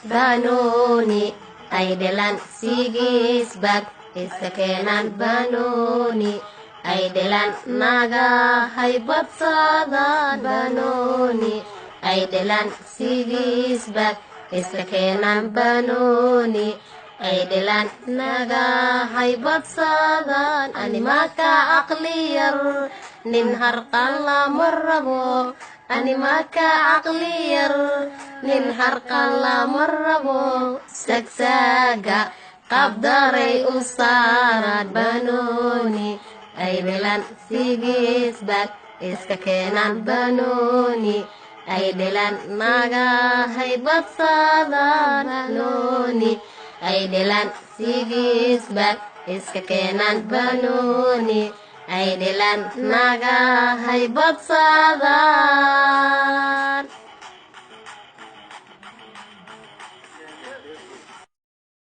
banooni ay dhelaan sigisbag iska keenaan banooni ay dhelaan naga haybadsadaan banooni ay dhelaan sigisbag iska keenaan banooni ay dhelaan naga haybadsadaan animaka aqliyar nin harqan lama rabo animaka aqliyar nin harqan lama rabo sagsaga qabdaray u saaraan banooni ay dhelaan sigisbag iska keenaan banooni ay dhelaan naga haybadsadaan banooni ay dhelaan sigisbag iska keenaan banooni ay dhelaan naga haybadsadaan